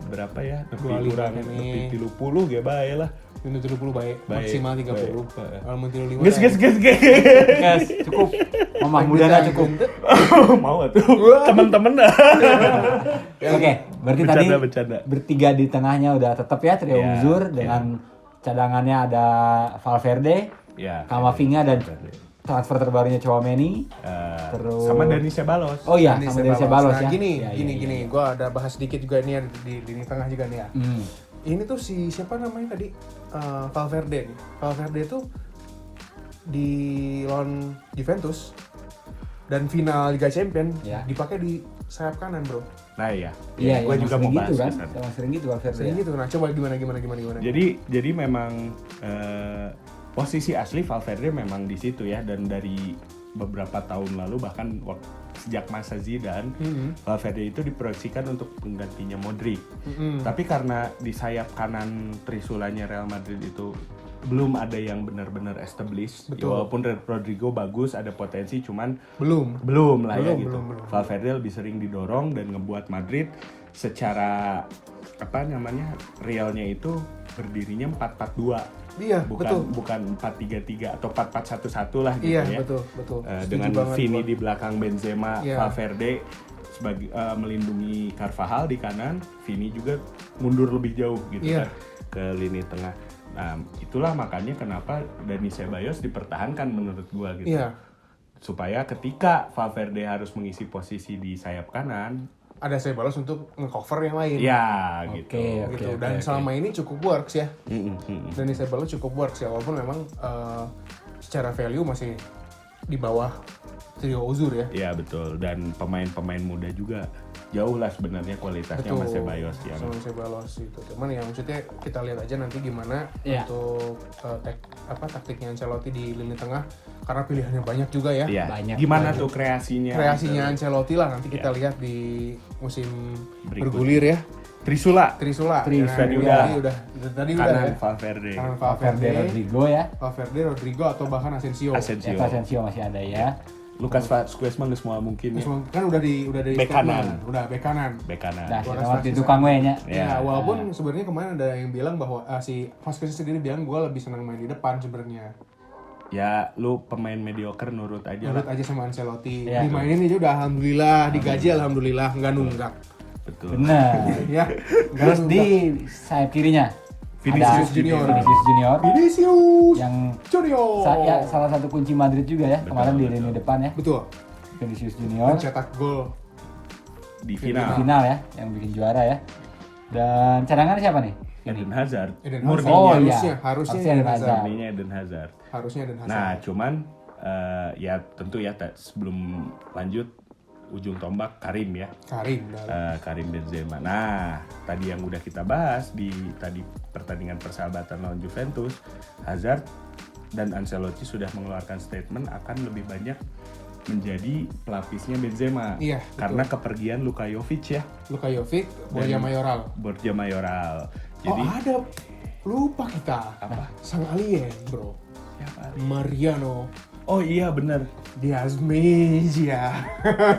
berapa ya? Nepi 25 urang ini. nepi 30 ge bae lah. Minus 70 baik, Baik, maksimal 30. baik. Kalau mau 35. Geus Guys, cukup. Mamah mudanya cukup. Mau atuh. Temen-temen dah. Oke, berarti tadi Bercanda. bertiga di tengahnya udah tetap ya trio Iya, uzur dengan cadangannya ada Valverde, Ya. Camavinga dan transfer terbarunya Tchouaméni. Terus- sama Dani Ceballos. Oh iya, Dani sama Dani Ceballos. Ceballos Nah, ya. gini, Iya, iya, gini. iya. Gua ada bahas sedikit juga nih ya di lini tengah juga nih ya. Ini tuh si siapa namanya tadi? Valverde nih. Valverde tuh di lawan Juventus dan final Liga Champions Ya. dipakai di sayap kanan, Bro. Nah iya. Iya, Gue emang juga sering mau bahas gitu kan. ke sana. Emang sering gitu Valverde. Sering ya. gitu. Nah, coba gimana. Jadi memang posisi asli Valverde memang di situ ya, dan dari beberapa tahun lalu bahkan sejak masa Zidane, Valverde itu diproyeksikan untuk penggantinya Modric. Tapi karena di sayap kanan trisulanya Real Madrid itu belum ada yang benar-benar established. Ya, Betul. walaupun Rodrigo bagus, ada potensi, cuman Belum. lah ya Belum, gitu. belum. Valverde lebih sering didorong dan ngebuat Madrid secara realnya itu berdirinya 4-4-2. Iya, betul. bukan 4-3-3 atau 4-4-1-1 lah gitu Iya, ya. betul. Setuju Dengan banget Vini gua. di belakang Benzema, Iya. Valverde sebagai melindungi Carvajal di kanan, Vini juga mundur lebih jauh gitu Iya. kan ke lini tengah. Nah, itulah makanya kenapa Dani Ceballos dipertahankan menurut gua gitu. Iya. Supaya ketika Valverde harus mengisi posisi di sayap kanan, Ada Ceballos untuk nge-cover yang lain. ya gitu. Oke. Gitu. Dan selama ini cukup works ya. Mm-mm. Dani Ceballos cukup works ya, walaupun memang secara value masih di bawah trio uzur ya. Ya betul, dan pemain-pemain muda juga jauh lah sebenarnya kualitasnya sama Ceballos yang sama Ceballos itu. Cuman ya maksudnya kita lihat aja nanti gimana Iya. untuk taktiknya Ancelotti di lini tengah, karena pilihannya banyak juga ya. Iya. Banyak, Gimana banyak. tuh kreasinya? Kreasinya Ancelotti lah nanti kita Iya. lihat di musim Berikutnya. bergulir ya. Trisula, Trisula. Tadi Nah, udah. tadi udah kanan ya. Valverde, Kanan Valverde, Rodrigo ya. Valverde, Rodrigo atau bahkan Asensio. Asensio, Asensio masih ada ya. Lucas Vazquez mah nggak semua mungkin ya. Kan udah di Bek kanan. statement. Udah bek kanan. Bek kanan. Dah, Gua kita rasa di sih tukang we nya. Ya. Ya, walaupun sebenarnya kemarin ada yang bilang bahwa si Vasquez sendiri bilang gue lebih senang main di depan sebenarnya. Ya lu pemain mediocre nurut aja Nurut lah. aja sama Ancelotti. Iya. Dimainin aja udah alhamdulillah, digaji alhamdulillah, nggak nunggak. Betul. Benar. Ya. Terus di sayap kirinya Vinicius ada Junior. Vinicius Junior Vinicius yang Junior. salah satu kunci Madrid juga ya kemarin di lini depan ya. Betul. Vinicius Junior Mencetak gol. Di di final final ya yang bikin juara ya. Dan cadangan siapa nih? Eden Hazard. Eden Murni. Hazard. Oh, Harusnya, iya. harusnya Harusnya Eden Eden Hazard. Hazard. Murninya Eden Hazard. Harusnya Eden Hazard. Nah, cuman ya tentu ya sebelum lanjut ujung tombak Karim ya. Karim. Karim Benzema. Nah, tadi yang udah kita bahas di tadi pertandingan persahabatan lawan Juventus, Hazard dan Ancelotti sudah mengeluarkan statement akan lebih banyak menjadi pelapisnya Benzema. Iya, Karena kepergian Luka Jovic ya, Luka Jovic, Borja Mayoral. Borja Mayoral. Oh Jadi ada, lupa kita. Apa? Sang alien bro. siapa? Mariano Oh iya bener. Diaz Mejia.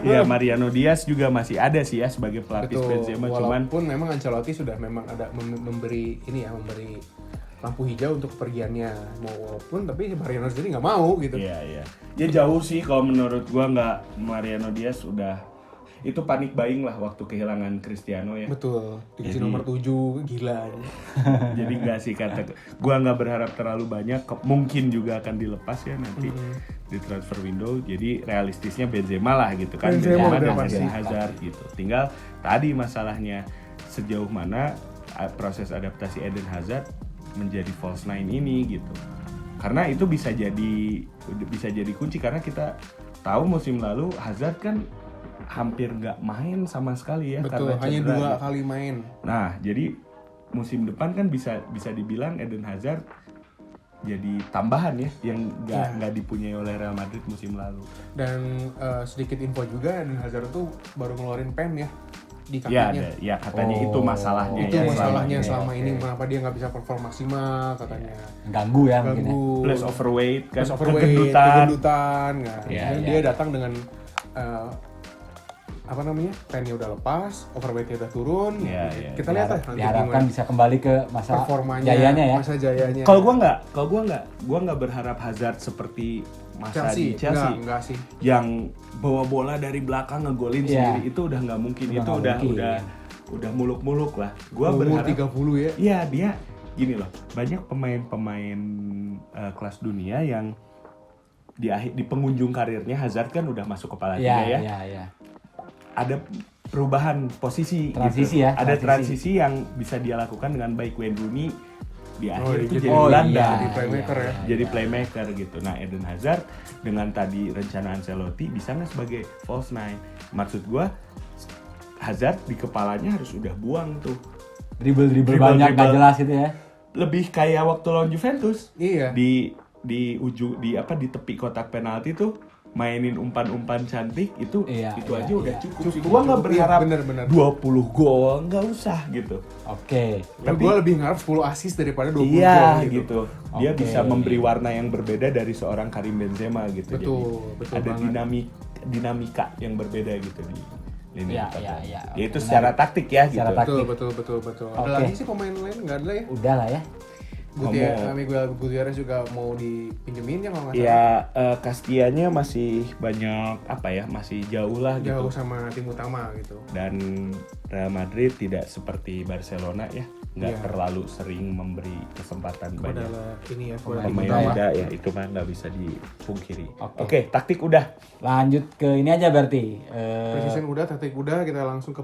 Ya Mariano Diaz juga masih ada sih ya sebagai pelapis Benzema, cuman walaupun memang Ancelotti sudah memang ada memberi lampu hijau untuk kepergiannya, walaupun tapi Mariano sendiri nggak mau gitu. iya. Ya jauh sih kalau menurut gua, nggak, Mariano Diaz udah itu panik buying lah waktu kehilangan Cristiano ya. Betul. Divisi Jadi- nomor 7 gila. Jadi nggak sih gua nggak berharap terlalu banyak, mungkin juga akan dilepas ya nanti di transfer window. Jadi realistisnya Benzema lah gitu kan, Benzema udah dan pasti. Eden Hazard gitu. Tinggal tadi masalahnya sejauh mana proses adaptasi Eden Hazard menjadi false nine ini gitu. Karena itu bisa jadi kunci, karena kita tahu musim lalu Hazard kan hampir nggak main sama sekali ya. Betul, karena hanya cedera 2 gitu. kali main. Nah, jadi musim depan kan bisa dibilang Eden Hazard jadi tambahan ya yang nggak dipunyai oleh Real Madrid musim lalu. Dan sedikit info juga, Eden Hazard tuh baru ngeluarin pen ya di Ya, kakinya. ya katanya itu masalahnya Itu ya. masalahnya Oke, selama ini, oke. kenapa dia nggak bisa perform maksimal katanya. Ganggu ya mungkin ya. Ganggu. Plus overweight kan, Plus overweight, kegendutan. kegendutan. Nah, Iya, dan iya. dia datang dengan apa namanya, pennya udah lepas, overweightnya udah turun. Iya, iya. Kita lihat lah nanti Diharapkan gimana bisa kembali ke masa performanya, jayanya ya. masa jayanya. Kalau gua nggak berharap Hazard seperti masa di Chelsea. Enggak sih. Yang bawa bola dari belakang ngegolin Iya. sendiri itu udah nggak mungkin. Udah Itu nggak mungkin. udah muluk-muluk lah. Gua Umur berharap 30 ya. Iya, dia gini loh. Banyak pemain-pemain kelas dunia yang di penghujung karirnya Hazard kan udah masuk kepala Iya, tiga ya. iya. Ada perubahan posisi Transisi gitu. ya, Ada transisi. transisi yang bisa dia lakukan dengan baik. Wayne Rooney di akhir iya, itu jadi- jadi Oh, gelandang. iya, Jadi playmaker ya. Jadi playmaker gitu. Nah, Eden Hazard dengan tadi rencana Ancelotti bisa nggak sebagai false nine? Maksud gua Hazard di kepalanya harus udah buang tuh. Dribble Dribble, banyak gak dribble. jelas gitu ya. Lebih kayak waktu lawan Juventus. Iya. Di tepi kotak penalti tuh mainin umpan-umpan cantik itu Iya, itu iya, aja udah iya. cukup. Cukup, Gua nggak cukup. berharap Iya, bener. 20 gol, nggak usah gitu. Oke. Gue lebih ngarep 10 assist daripada 20 Iya gol gitu. Dia Oke. bisa memberi warna yang berbeda dari seorang Karim Benzema gitu. Betul, betul ada banget. dinamika yang berbeda gitu di lini Iya, depan. iya, iya. Ya itu Oke, secara taktik ya Secara gitu. taktik. Betul. Ada Oke. lagi sih pemain lain? Nggak ada lah ya. Udah lah ya. Miguel Gutierrez juga mau dipinjemin ya kalau nggak salah. Ya Castilla-nya masih banyak masih jauh lah Jauh gitu. sama tim utama gitu. Dan Real Madrid tidak seperti Barcelona ya, nggak Iya. terlalu sering memberi kesempatan Itu banyak adalah ini ya kepada tim pemain utama. muda ya, itu mah nggak bisa dipungkiri. Oke. Oke, taktik udah. Lanjut ke ini aja berarti. Precision udah, taktik udah, kita langsung ke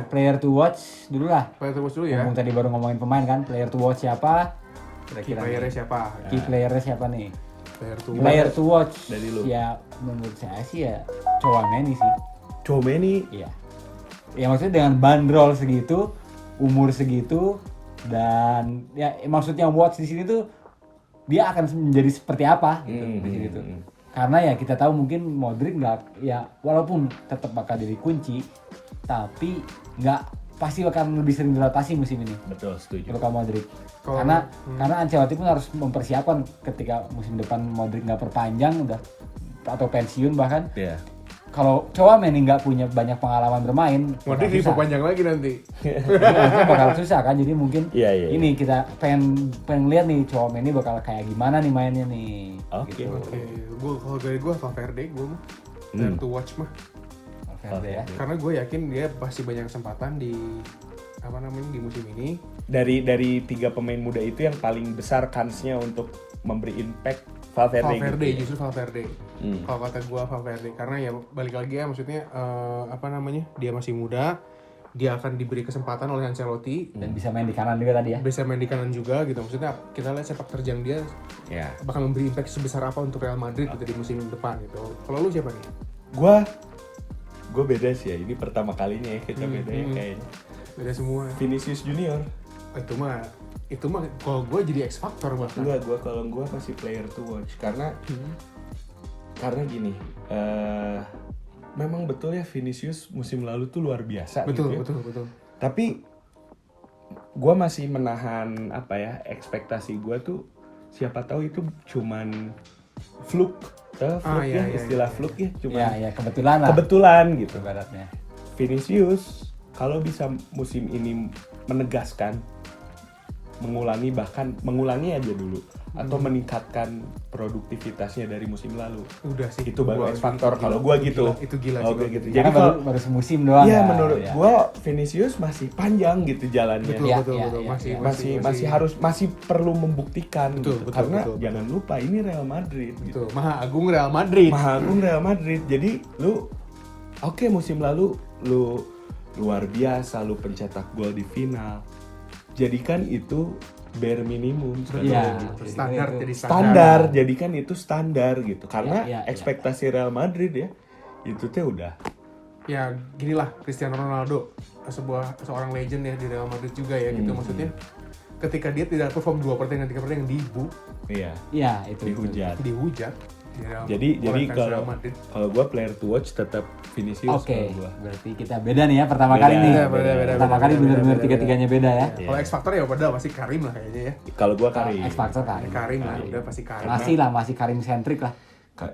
Player to watch dulu lah. Player terus dulu ya. Ngomong tadi baru ngomongin pemain kan, player to watch siapa? Key Kira-kira playernya siapa? key playernya siapa nih? Player Player to watch Dari lu? ya menurut saya sih ya Chouameni sih. Chouameni Iya. Ya maksudnya dengan bandrol segitu, umur segitu, dan ya maksudnya watch di sini tuh dia akan menjadi seperti apa gitu di sini tuh. Karena ya kita tahu mungkin Modric nggak, ya walaupun tetap bakal jadi kunci, tapi nggak pasti akan lebih sering dirotasi musim ini. betul setuju. Luka Modric. Kalau- Karena Ancelotti pun harus mempersiapkan ketika musim depan Modric nggak perpanjang udah atau pensiun bahkan. Ya. Kalau Chouameni nggak punya banyak pengalaman bermain, Modric bakal susah. diperpanjang lagi nanti. Itu bakal susah kan. Jadi mungkin Iya, iya, ini kita pengen lihat nih Chouameni bakal kayak gimana nih mainnya nih. Oke. Gitu. Oke, kalau dari gue Valverde gue mah player to watch mah. Valverde ya. Karena gue yakin dia pasti banyak kesempatan di di musim ini. Dari 3 pemain muda itu yang paling besar kansnya untuk memberi impact Valverde gitu ya? Justru Valverde. Kalau kata gue Valverde, karena ya balik lagi ya maksudnya dia masih muda, dia akan diberi kesempatan oleh Ancelotti, Dan bisa main di kanan juga tadi ya. bisa main di kanan juga gitu. Maksudnya kita lihat sepak terjang dia Ya. bakal memberi impact sebesar apa untuk Real Madrid gitu di musim depan gitu. Kalau lu siapa nih? Gue beda sih ya, ini pertama kalinya ya kita beda ya kayaknya. Beda semua. Vinicius Junior. Itu mah kalau gue jadi X Factor bahkan. Enggak, kalau gue pasti player to watch karena gini, memang betul ya Vinicius musim lalu tuh luar biasa Betul, gitu ya. betul. Tapi gue masih menahan ekspektasi gue tuh, siapa tahu itu cuman fluke, iya, istilah iya. fluke ya, cuman Ya kebetulan lah. kebetulan gitu. Ibaratnya. Vinicius kalau bisa musim ini menegaskan, mengulangi aja dulu atau meningkatkan produktivitasnya dari musim lalu. Udah sih. Itu baru Gua- X factor itu kalau gila. gua gitu. Itu gila Oh, sih. gua gitu. Jadi Jadi baru, kalau baru semusim doang. iya kan? menurut Ya. gua Vinicius masih panjang gitu jalannya. Betul, Iya, betul, iya, betul. iya, Masih, iya. masih perlu membuktikan Betul, gitu. betul, Karena betul, betul. jangan lupa ini Real Madrid gitu. Betul. Maha Agung Real Madrid. Maha Agung Real Madrid. Jadi lu oke, musim lalu lu luar biasa, lu pencetak gol di final. Jadikan itu bare minimum. Iya. Standar Itu. jadi Standar, jadikan itu standar gitu. Karena Iya, iya, iya. ekspektasi Real Madrid ya itu tuh udah Ya ginilah Cristiano Ronaldo, seorang legend ya di Real Madrid juga ya gitu maksudnya. Ketika dia tidak perform 2 pertandingan 3 pertandingan dibu, iya Iya, itu. dihujat. dihujat. di Real- Jadi oleh fans kalau Real Madrid. kalau gua player to watch tetap Vinicius Oke, kalau gua. berarti kita beda nih ya pertama Beda, kali nih. beda, Pertama kali benar-benar tiga-tiganya beda ya. Iya. Kalau X Factor ya pada pasti Karim lah kayaknya ya. Kalau gua Karim. X Factor kan. Karim lah, udah pasti Karim. Masih Karim sentrik lah.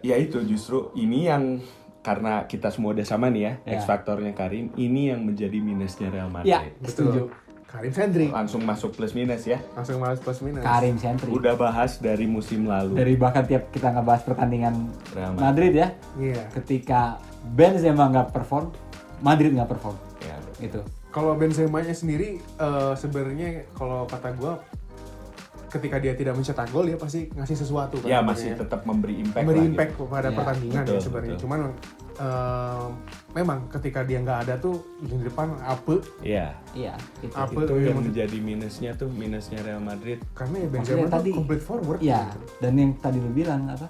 Ya itu justru ini yang karena kita semua udah sama nih ya, Ya. X faktornya Karim, ini yang menjadi minusnya Real Iya, Madrid. setuju. Karim Sendri. Langsung masuk plus minus ya. Langsung malas plus minus. Karim sentrik. Udah bahas dari musim lalu. Dari bahkan tiap kita ngebahas pertandingan Real Madrid ya, Iya. ketika Benzema nggak perform, Madrid nggak perform. Ya, Gitu. Kalau Benzema-nya sendiri sebenarnya kalau kata gue ketika dia tidak mencetak gol dia pasti ngasih sesuatu kan. ya sebenarnya. masih tetap memberi impact. memberi lah gitu. impact kepada Iya, pertandingan betul, ya sebenarnya. betul. Cuman memang ketika dia nggak ada tuh di depan apa Iya. Iya, itu. Apa Itu yang yang maksud- menjadi minusnya tuh minusnya Real Madrid. karena ya Maksudnya Benzema tadi- tuh complete forward. Iya, gitu. dan yang tadi lu bilang apa?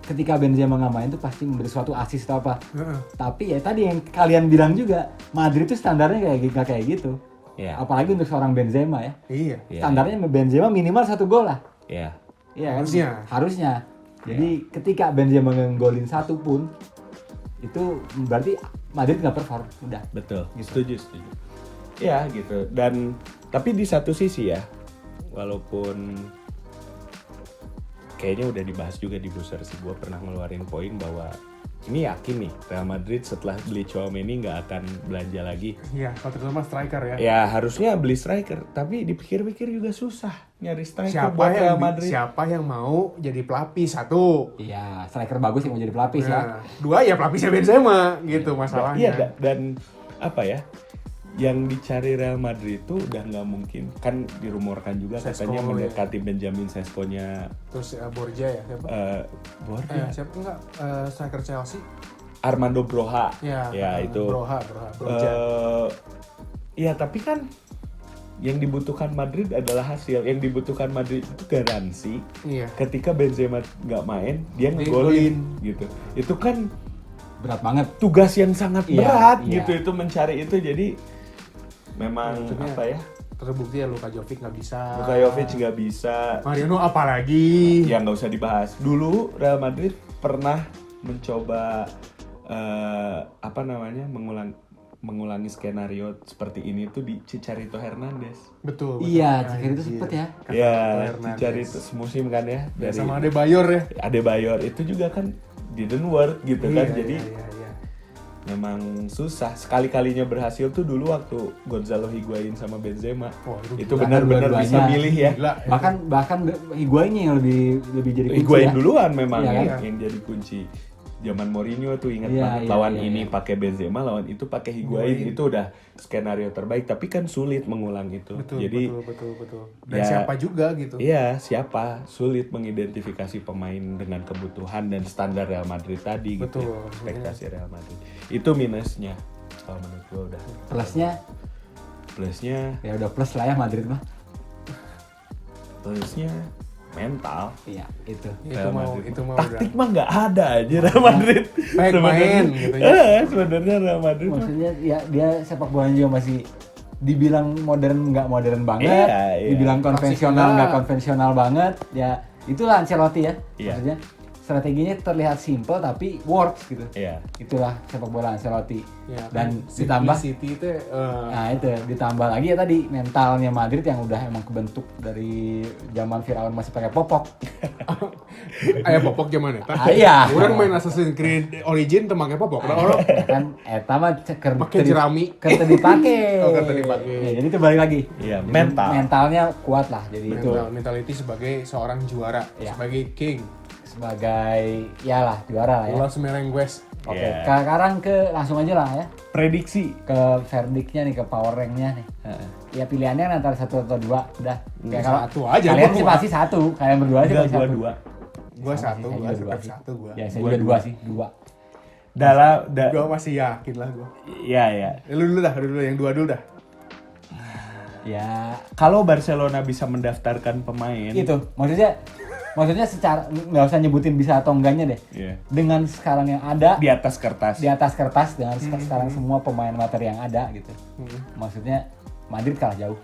Ketika Benzema nggak main tuh pasti memberi suatu assist atau apa. Heeh. Tapi ya tadi yang kalian bilang juga, Madrid tuh standarnya nggak kayak gitu. Iya. Apalagi untuk seorang Benzema ya. Iya. Iya. Standarnya Benzema minimal 1 gol lah. Iya. Iya kan? Harusnya. Harusnya. Jadi ketika Benzema nggolin 1 pun itu berarti Madrid nggak perform. Udah. Betul. Setuju. Ya gitu. Dan tapi di satu sisi ya, walaupun kayaknya udah dibahas juga di Booster sih, gue pernah ngeluarin poin bahwa ini yakin nih Real Madrid setelah beli Tchouaméni nggak akan belanja lagi. Iya, kalau terutama striker ya. Ya harusnya beli striker, tapi dipikir-pikir juga susah nyari striker buat Real Madrid. Siapa yang mau jadi pelapis satu? Iya, striker bagus yang mau jadi pelapis ya. Nah, dua ya pelapisnya Benzema gitu masalahnya. Iya dan apa ya? Yang dicari Real Madrid itu udah nggak mungkin, kan dirumorkan juga Sesko, katanya ya. mendekati Benjamin Sesko-nya Terus Borja ya siapa? Borja. Siapa enggak striker Chelsea? Armando Broja. Ya, itu. Broja. Iya, tapi kan yang dibutuhkan Madrid adalah hasil. Yang dibutuhkan Madrid itu garansi. Iya. Ketika Benzema nggak main, dia Dia ngegolin gitu. Itu kan Berat banget. tugas yang sangat Iya, berat iya. gitu itu mencari itu. Jadi memang Maksudnya, apa ya? Terbukti ya Luka Jovic nggak bisa. Luka Jovic nggak bisa. Mariano apalagi. Ya nggak usah dibahas. Dulu Real Madrid pernah mencoba mengulangi skenario seperti ini tuh di Chicharito Hernandez. Betul. Iya, betul. Chicharito Anjir. sempet ya. Kata Ya, Hernandez. Chicharito semusim kan ya Ya, sama Adebayor ya. Adebayor itu juga kan didn't work gitu kan. Iya, Jadi iya. memang susah. Sekali-kalinya berhasil tuh dulu waktu Gonzalo Higuain sama Benzema. Wah, Itu gila, benar-benar dua-duanya. bisa milih ya. Gila. Bahkan Higuainnya yang lebih jadi kunci Higuain ya. duluan memang Iya, kan? yang jadi kunci. Zaman Mourinho tuh ingat Iya, banget iya, lawan iya, ini iya. pakai Benzema, lawan itu pakai Higuain. Itu udah skenario terbaik, tapi kan sulit mengulang itu. Betul, Jadi betul. Dan ya, siapa juga gitu. iya, siapa sulit mengidentifikasi pemain dengan kebutuhan dan standar Real Madrid tadi gitu. Betul, Ekspektasi Real Madrid. Itu minusnya. Kalau menurut gua udah. Plusnya Plusnya ya udah plus lah ya Madrid mah. mental. Iya, itu. Real Madrid. Itu mau Taktik mah nggak ada aja Real Madrid. Baik main gitu ya. Sebenarnya Real Madrid mah Maksudnya ya dia sepak bolanya juga masih dibilang modern nggak modern banget, Iya, iya. dibilang konvensional Klasik nggak nggak. konvensional banget, ya itulah Ancelotti ya. Iya. Maksudnya strateginya terlihat simple tapi works gitu. Iya. Itulah sepak bola Ancelotti. Ya, Dan kan, ditambah City itu nah itu ditambah lagi ya tadi mentalnya Madrid yang udah emang kebentuk dari zaman Firaun masih pakai popok. aya popok zaman eta. Iya. Urang main Assassin's Creed Origin teu make popok. Orang Ya kan eta mah Make jerami. Keur dipake. Oh, keur teu dipake. Ya, jadi itu balik lagi. Iya, Jadi mentalnya kuat lah. Jadi itu mentality sebagai seorang juara, Ya. sebagai king. sebagai ya lah juara lah ya. Los Merengues. Oke, Iya. sekarang langsung aja lah ya Prediksi. ke verdictnya nih, ke power ranknya nih. Ya pilihannya kan antara 1 atau 2 udah. Kayak kalau Satu aja, kalian gua sih mah. pasti 1, kalian berdua sih Enggak, pasti gua 1. 2. Gua Sama satu, sih, saya gua juga tetap sih. satu gua. Ya saya Gua juga 2 sih, 2. Gua masih yakin lah gua. Iya, ya. Lu dulu yang 2 dulu dah. Ya Kalau Barcelona bisa mendaftarkan pemain, itu maksudnya secara nggak usah nyebutin bisa atau enggaknya deh. Iya. Dengan sekarang yang ada Di atas kertas. di atas kertas dengan sekarang semua pemain materi yang ada gitu. Maksudnya Madrid kalah jauh.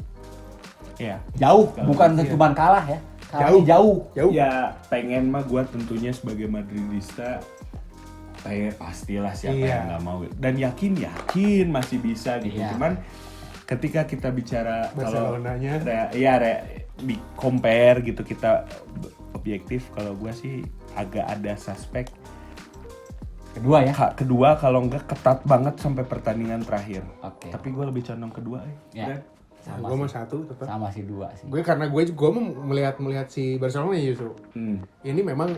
Iya. Jauh, bukan cuma kalah ya. Kalahnya jauh. Jauh. Ya pengen mah gue tentunya sebagai Madridista pastilah siapa Iya. yang nggak mau, dan yakin masih bisa gitu. Iya. Cuman ketika kita bicara kalau Barcelonanya. di compare gitu, kita objektif, kalau gue sih agak ada suspek. Kedua ya. Kedua kalau enggak ketat banget sampai pertandingan terakhir. Oke. Tapi gue lebih condong kedua Ya. Udah. Sama Gua sih. mah satu tetap. Sama sih 2 sih. Karena gue mau melihat si Barcelona ya justru. Ini memang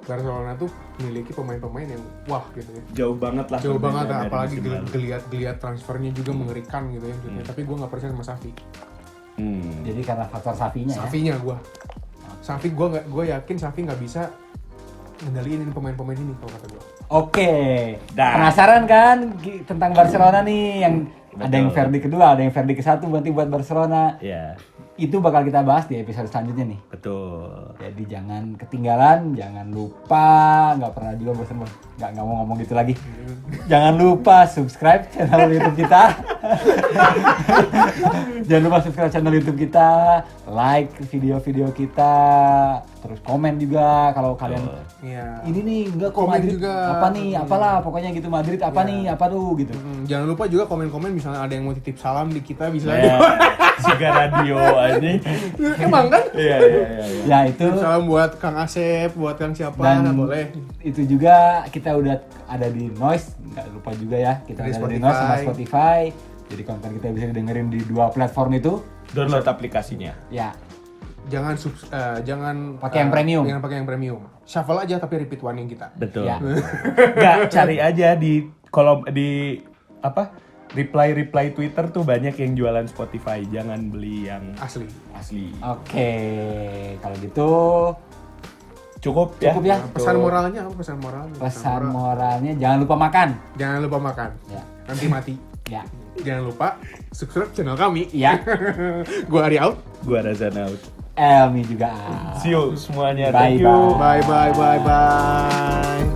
Barcelona tuh memiliki pemain-pemain yang wah gitu ya. Jauh banget lah. Jauh banget perbedaan dari apalagi musim lalu. geliat transfernya juga mengerikan gitu ya. Tapi gue nggak percaya sama Xavi. Jadi karena faktor Safinya ya. Xavi-nya gue yakin Xavi nggak bisa ngendaliin pemain-pemain ini kalau kata gue. Oke. Dah. Penasaran kan tentang Barcelona nih yang Betul. ada yang verdi kedua, ada yang verdi ke-1 berarti buat Barcelona. Iya, Itu bakal kita bahas di episode selanjutnya nih. betul. Jadi jangan ketinggalan, jangan lupa, nggak pernah juga bosan nggak mau ngomong gitu lagi. Jangan lupa subscribe channel YouTube kita. Jangan lupa subscribe channel YouTube kita, like video-video kita, terus komen juga kalau kalian Iya. ini nih enggak kok Komen Madrid juga. apa nih, apalah pokoknya gitu Madrid apa nih, apa tuh gitu. Jangan lupa juga komen-komen misalnya ada yang mau titip salam di kita bisa. Ya, Siga radio aja. Emang kan? Iya. Ya itu Titip salam buat Kang Asep, buat Kang siapa, dan boleh. itu juga kita udah ada di Noise, nggak lupa juga ya kita Di ada di Spotify. Noise sama Spotify. Jadi konten kita bisa didengerin di 2 platform itu. Download aplikasinya. Ya, Jangan Pakai yang premium. Jangan pakai yang premium. Shuffle aja tapi repeat one yang kita. Betul. Ya. Nggak, cari aja di kolom di reply Twitter tuh banyak yang jualan Spotify. Jangan beli yang Asli. asli. Oke, kalau gitu Cukup ya. cukup ya. Pesan moralnya apa pesan moralnya? Pesan moralnya jangan lupa makan. Jangan lupa makan. Ya. Nanti mati. Ya. Jangan lupa subscribe channel kami. Ya. Gua Ari out. Gua Razan out. Elmi juga. See you semuanya. Bye, Thank you. bye. Bye bye bye bye.